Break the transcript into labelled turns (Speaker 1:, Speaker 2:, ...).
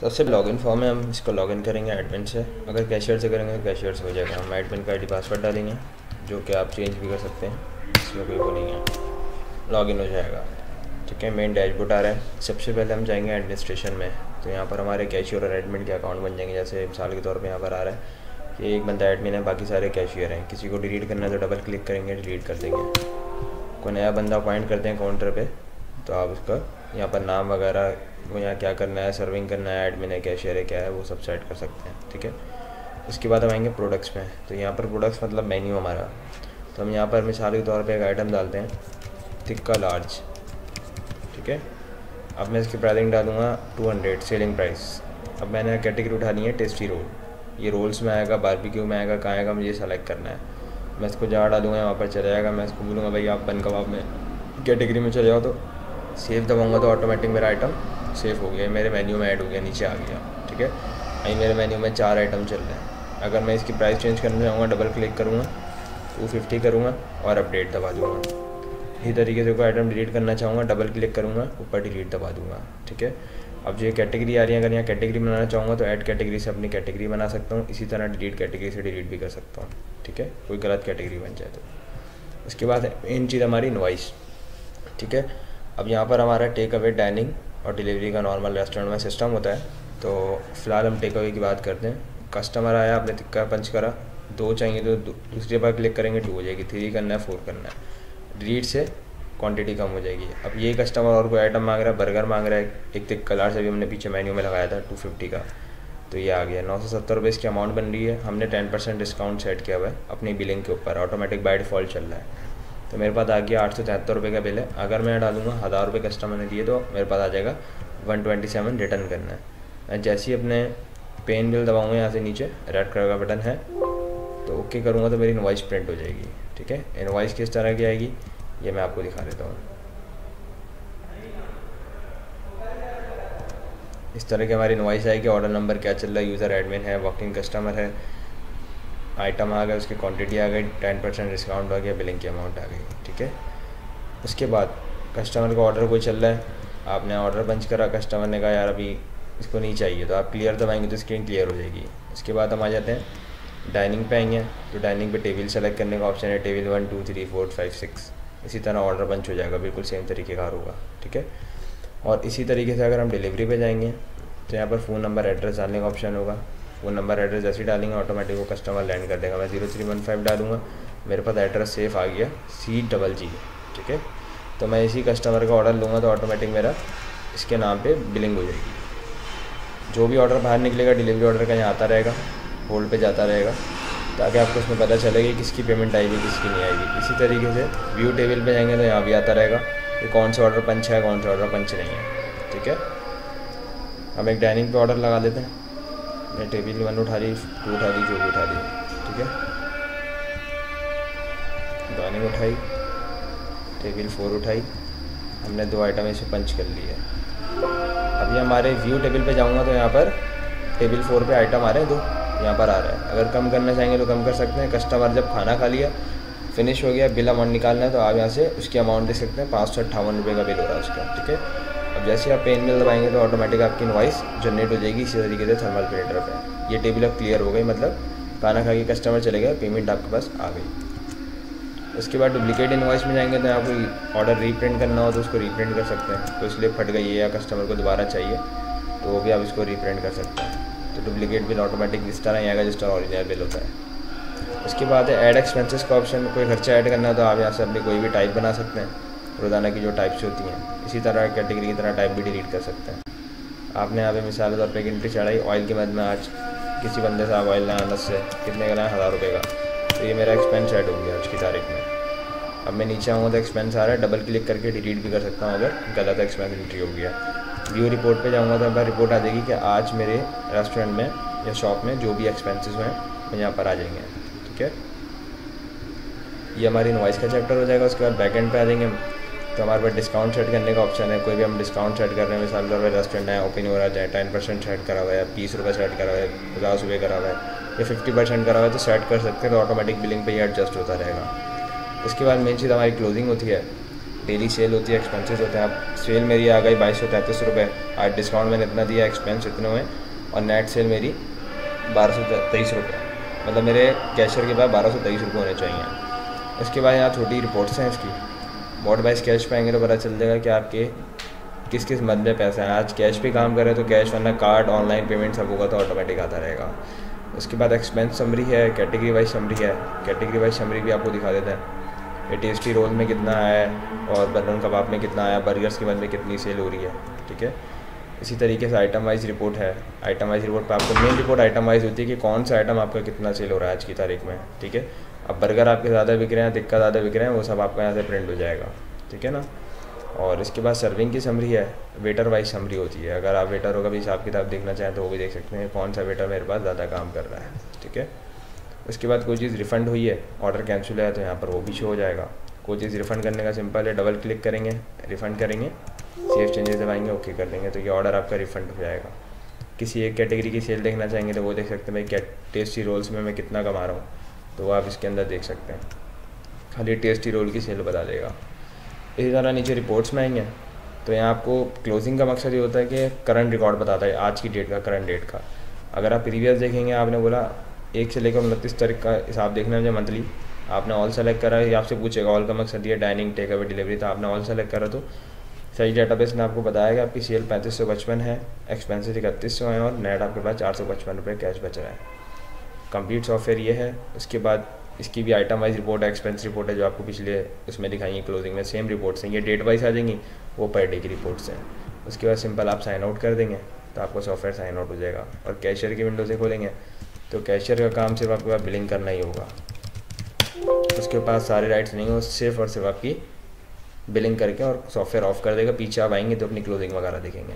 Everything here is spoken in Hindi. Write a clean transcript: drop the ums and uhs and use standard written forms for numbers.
Speaker 1: सबसे लॉगिन फॉर्म है, हम इसको लॉगिन करेंगे एडमिन से। अगर कैशियर से करेंगे तो कैशियर से हो जाएगा। हम एडमिन का आईडी पासवर्ड डालेंगे जो कि आप चेंज भी कर सकते हैं, इसमें कोई वो नहीं है, लॉगिन हो जाएगा। ठीक है, मेन डैशबोर्ड आ रहा है। सबसे पहले हम जाएंगे एडमिनिस्ट्रेशन में, तो यहाँ पर हमारे कैशियर और एडमिन के अकाउंट बन जाएंगे। जैसे मिसाल के तौर पे यहाँ पर आ रहा है कि एक बंदा एडमिन है, बाकी सारे कैशियर हैं। किसी को डिलीट करना है तो डबल क्लिक करेंगे, डिलीट कर देंगे। कोई नया बंदा अपॉइंट करते हैं काउंटर पे, तो आप उसका यहाँ पर नाम वगैरह, वो यहाँ क्या करना है, सर्विंग करना है, एडमिन है, कैशियर है, क्या है, वो सब सेट कर सकते हैं। ठीक है, उसके बाद हम आएंगे प्रोडक्ट्स में। तो यहाँ पर प्रोडक्ट्स मतलब मेन्यू हमारा, तो हम यहाँ पर मिसाल के तौर पे एक आइटम डालते हैं, टिक्का लार्ज। ठीक है, अब मैं इसकी प्राइसिंग डालूँगा 200 सेलिंग प्राइस। अब मैंने कैटेगरी उठानी है टेस्टी रोल। ये रोल्स में आएगा, बारबेक्यू में आएगा, कहाँ आएगा, मुझे सेलेक्ट करना है। मैं इसको जहाँ डालूँगा वहाँ पर चला जाएगा। मैं इसको बोलूँगा भाई आप बन कबाब में कैटेगरी में चले जाओ, तो सेव दबाऊँगा तो ऑटोमेटिक मेरा आइटम सेव हो गया, मेरे मेन्यू में ऐड हो गया, नीचे आ गया। ठीक है, अभी मेरे मेन्यू में 4 आइटम चल रहे हैं। अगर मैं इसकी प्राइस चेंज करना चाहूँगा, डबल क्लिक करूँगा, 250 करूँगा और अपडेट दबा दूँगा। इसी तरीके से कोई आइटम डिलीट करना चाहूँगा, डबल क्लिक करूँगा, ऊपर डिलीट दबा दूँगा। ठीक है, अब जो ये कैटेगरी आ रही है, अगर यहाँ कैटेगरी बनाना चाहूँगा तो ऐड कैटेगरी से अपनी कैटेगरी बना सकता हूँ। इसी तरह डिलीट कैटेगरी से डिलीट भी कर सकता हूँ। ठीक है, कोई गलत कैटेगरी बन जाए तो। उसके बाद मेन चीज़ हमारी इनवॉइस। ठीक है, अब यहाँ पर हमारा टेक अवे, डाइनिंग और डिलीवरी का नॉर्मल रेस्टोरेंट में सिस्टम होता है। तो फिलहाल हम टेक अवे की बात करते हैं। कस्टमर आया, आपने टिक्का पंच करा, 2 चाहिए तो दूसरी बार क्लिक करेंगे 2 हो जाएगी, 3 करना है 4 करना है। डिलीट से क्वांटिटी कम हो जाएगी। अब ये कस्टमर और कोई आइटम मांग रहा है, बर्गर मांग रहा है, एक टिक्का लार्ज अभी हमने पीछे मेन्यू में लगाया था 250 का, तो ये आ गया 970 रुपये इसकी अमाउंट बन रही है। हमने 10% डिस्काउंट सेट किया हुआ है अपनी बिलिंग के ऊपर, ऑटोमेटिक बाय डिफ़ॉल्ट चल रहा है। तो मेरे पास आ गया 873 रुपये का बिल है। अगर मैं डालूंगा 1000 रुपये कस्टमर ने दिए तो मेरे पास आ जाएगा 127 रिटर्न करना है। मैं जैसे ही अपने पेन बिल दबाऊँगा, यहाँ से नीचे रेड कलर का बटन है, तो ओके करूँगा तो मेरी इनवॉइस प्रिंट हो जाएगी। ठीक है, इनवॉइस किस तरह की आएगी ये मैं आपको दिखा देता हूँ। इस तरह की हमारी इनवॉइस आएगी। ऑर्डर नंबर क्या चल रहा है, यूज़र एडमिन है, वॉकिंग कस्टमर है, आइटम आ गया, उसकी क्वांटिटी आ गई, 10% डिस्काउंट आ गया, बिलिंग की अमाउंट आ गई। ठीक है, उसके बाद कस्टमर का ऑर्डर कोई चल रहा है, आपने ऑर्डर पंच करा, कस्टमर ने कहा यार अभी इसको नहीं चाहिए, तो आप क्लियर दबाएंगे तो स्क्रीन क्लियर हो जाएगी। उसके बाद हम आ जाते हैं डाइनिंग पे आएंगे, तो डाइनिंग पे टेबल सेलेक्ट करने का ऑप्शन है, टेबल 1 2 3 4 5 6। इसी तरह ऑर्डर पंच हो जाएगा, बिल्कुल सेम तरीके का होगा। ठीक है, और इसी तरीके से अगर हम डिलीवरी पे जाएंगे तो यहाँ पर फ़ोन नंबर एड्रेस डालने का ऑप्शन होगा। फ़ोन नंबर एड्रेस जैसे ही डालेंगे ऑटोमेटिक वो कस्टमर लैंड कर देगा। मैं 0315 डालूँगा, मेरे पास एड्रेस सेफ आ गया C-G। ठीक है, तो मैं इसी कस्टमर का ऑर्डर लूँगा तो ऑटोमेटिक मेरा इसके नाम पे बिलिंग हो जाएगी। जो भी ऑर्डर बाहर निकलेगा डिलीवरी ऑर्डर का यहाँ आता रहेगा, होल्ड पे जाता रहेगा, ताकि आपको उसमें पता चले कि किसकी पेमेंट आएगी किसकी नहीं आएगी। इसी तरीके से व्यू टेबल पे जाएंगे तो यहाँ भी आता रहेगा कि कौन सा ऑर्डर पंच है, कौन सा ऑर्डर पंच नहीं है। ठीक है, हम एक डाइनिंग पे ऑर्डर लगा देते हैं। मैं टेबल 1 उठा ली, 2 उठा ली, जो भी उठा ली। ठीक है, डाइनिंग उठाई, टेबल 4 उठाई, हमने 2 आइटम इसे पंच कर लिए। अभी हमारे व्यू टेबल पे जाऊंगा तो यहाँ पर टेबल 4 पे आइटम आ रहे हैं 2, यहाँ पर आ रहा है। अगर कम करना चाहेंगे तो कम कर सकते हैं। कस्टमर जब खाना खा लिया, फिनिश हो गया, बिल अमाउंट निकालना है तो आप यहाँ से उसकी अमाउंट दे सकते हैं। 558 रुपये का बिल हो रहा है उसका। ठीक है, अब जैसे आप पेन बिल दबाएंगे तो ऑटोमेटिक आपकी इनवॉइस जनरेट हो जाएगी इसी तरीके से थर्मल प्रिंटर पे। ये टेबल अब क्लियर हो गई, मतलब खाना खा के कस्टमर चले गए, पेमेंट आपके पास आ गई। उसके बाद डुप्लीकेट इनवॉइस में जाएंगे तो यहाँ कोई ऑर्डर रीप्रिंट करना हो तो उसको रीप्रिंट कर सकते हैं। तो इसलिए फट गई है या कस्टमर को दोबारा चाहिए तो वो भी आप इसको रीप्रिंट कर सकते हैं। तो डुप्लीकेट बिल ऑटोमेटिक जिस तरह आएगा जिस तरह ओरिजिनल बिल होता है। उसके बाद है ऐड एक्सपेंसेस का ऑप्शन। कोई खर्चा ऐड करना है तो आप यहाँ से अपनी कोई भी टाइप बना सकते हैं, रोज़ाना की जो टाइप्स होती हैं। इसी तरह कैटेगरी की तरह टाइप भी डिलीट कर सकते हैं। आपने यहाँ पे मिसाल के तौर पर एक एंट्री चढ़ाई, ऑयल की मद में आज किसी बंदे से आप ऑयल लाया 10 से, कितने का लाया 1000 रुपये का, तो ये मेरा एक्सपेंस ऐड हो गया आज की तारीख में। अब मैं नीचे आऊँगा तो एक्सपेंस आ रहा है, डबल क्लिक करके डिलीट भी कर सकता हूँ अगर गलत एक्सपेंस एंट्री हो गया। व्यू रिपोर्ट पे जाऊँगा तो एक बार रिपोर्ट आ जाएगी कि आज मेरे रेस्टोरेंट में या शॉप में जो भी एक्सपेंसेस हुए हैं वो यहाँ पर आ जाएंगे। ठीक है, ये हमारी इनवॉइस का चैप्टर हो जाएगा। उसके बाद बैक एंड पे आ जाएंगे तो हमारे पास डिस्काउंट सेट करने का ऑप्शन है। कोई भी हम डिस्काउंट सेट कर रहे हैं, मिसाल तौर पर रेस्टोरेंट है, ओपन हो रहा है, 10% सेट करा हुआ है, 20 रुपये सेट करा हुआ है, 50 रुपये करा हुआ है या 50% करा हुआ है तो सेट कर सकते हैं। तो ऑटोमेटिक बिलिंग पे ये एडजस्ट होता रहेगा। उसके बाद मेन चीज़ हमारी क्लोजिंग होती है। डेली सेल होती है, एक्सपेंसेस होते हैं। आप सेल मेरी आ गई 2233 रुपये, आज डिस्काउंट मैंने इतना दिया, एक्सपेंस इतने हुए और नेट सेल मेरी 1223 रुपये, मतलब मेरे कैशियर के पास 1223 रुपये होने चाहिए। इसके बाद यहाँ छोटी रिपोर्ट्स हैं इसकी, मोड वाइज कैश पे आएंगे तो पता चल जाएगा कि आपके किस किस मद में पैसा है। आज कैश पे काम कर रहे हैं तो कैश, वरना कार्ड ऑनलाइन पेमेंट सब होगा तो ऑटोमेटिक आता रहेगा। उसके बाद एक्सपेंस समरी है, कैटेगरी वाइज समरी है, कैटेगरी वाइज समरी भी आपको दिखा देते हैं। ये टेस्टी रोल में कितना आया है और बर्नर कबाब में कितना आया, बर्गर्स के मद में कितनी सेल हो रही है, ठीक है। इसी तरीके से आइटम वाइज रिपोर्ट है। आइटम वाइज रिपोर्ट पर आपको मेन रिपोर्ट आइटम वाइज होती है कि कौन सा आइटम आपका कितना सेल हो रहा है आज की तारीख में, ठीक है। अब बर्गर आपके ज़्यादा बिक रहे हैं, टिक्का ज़्यादा बिक रहे हैं, वो सब आपका यहाँ से प्रिंट हो जाएगा, ठीक है ना। और इसके बाद सर्विंग की समरी है, वेटर वाइज समरी होती है। अगर आप वेटरों का भी हिसाब किताब देखना चाहें तो वो भी देख सकते हैं, कौन सा वेटर मेरे पास ज़्यादा काम कर रहा है, ठीक है। उसके बाद कोई चीज़ रिफ़ंड हुई है, ऑर्डर कैंसिल है तो यहाँ पर वो भी शो हो जाएगा। कोई चीज़ रिफ़ंड करने का सिंपल है, डबल क्लिक करेंगे, रिफ़ंड करेंगे, सेव चेंजेस दबाएंगे, ओके कर देंगे तो ये ऑर्डर आपका रिफ़ंड हो जाएगा। किसी एक कैटेगरी की सेल देखना चाहेंगे तो वो देख सकते हैं भाई क्या टेस्टी रोल्स में मैं कितना कमा रहा हूँ, तो वो आप इसके अंदर देख सकते हैं, खाली टेस्टी रोल की सेल बता देगा। इसी तरह नीचे रिपोर्ट्स में आएंगे तो यहाँ आपको क्लोजिंग का मकसद ये होता है कि करंट रिकॉर्ड बताता है, आज की डेट का, करंट डेट का। अगर आप प्रीवियस देखेंगे, आपने बोला 1 से लेकर 29 तारीख का हिसाब देखना है मुझे मंथली, आपने ऑल सेलेक्ट करा, ये आपसे पूछेगा ऑल का मकसद ये डाइनिंग, टेक अवे, डिलीवरी, तो आपने ऑल सेलेक्ट करा तो सही डेटाबेस ने आपको बताया कि आपकी सेल 3555 है, एक्सपेंसेस 3100 हैं और नेट आपके पास 455 रुपये कैश बच रहा है। कंप्लीट सॉफ्टवेयर ये है। उसके बाद इसकी भी आइटम वाइज रिपोर्ट है, एक्सपेंस रिपोर्ट है, जो आपको पिछले उसमें दिखाई है क्लोजिंग में, सेम रिपोर्ट्स हैं। ये डेट वाइज आ जाएंगी, वो पर डे की रिपोर्ट्स हैं। उसके बाद सिंपल आप साइन आउट कर देंगे तो आपको सॉफ्टवेयर साइन आउट हो जाएगा। और कैशियर की विंडो से खोलेंगे तो कैशियर का काम सिर्फ आपके पास बिलिंग करना ही होगा, उसके पास सारे राइट्स नहीं हो, सिर्फ और सिर्फ आपकी बिलिंग करके और सॉफ्टवेयर ऑफ कर देगा। पीछे आप आएंगे तो अपनी क्लोजिंग वगैरह देखेंगे।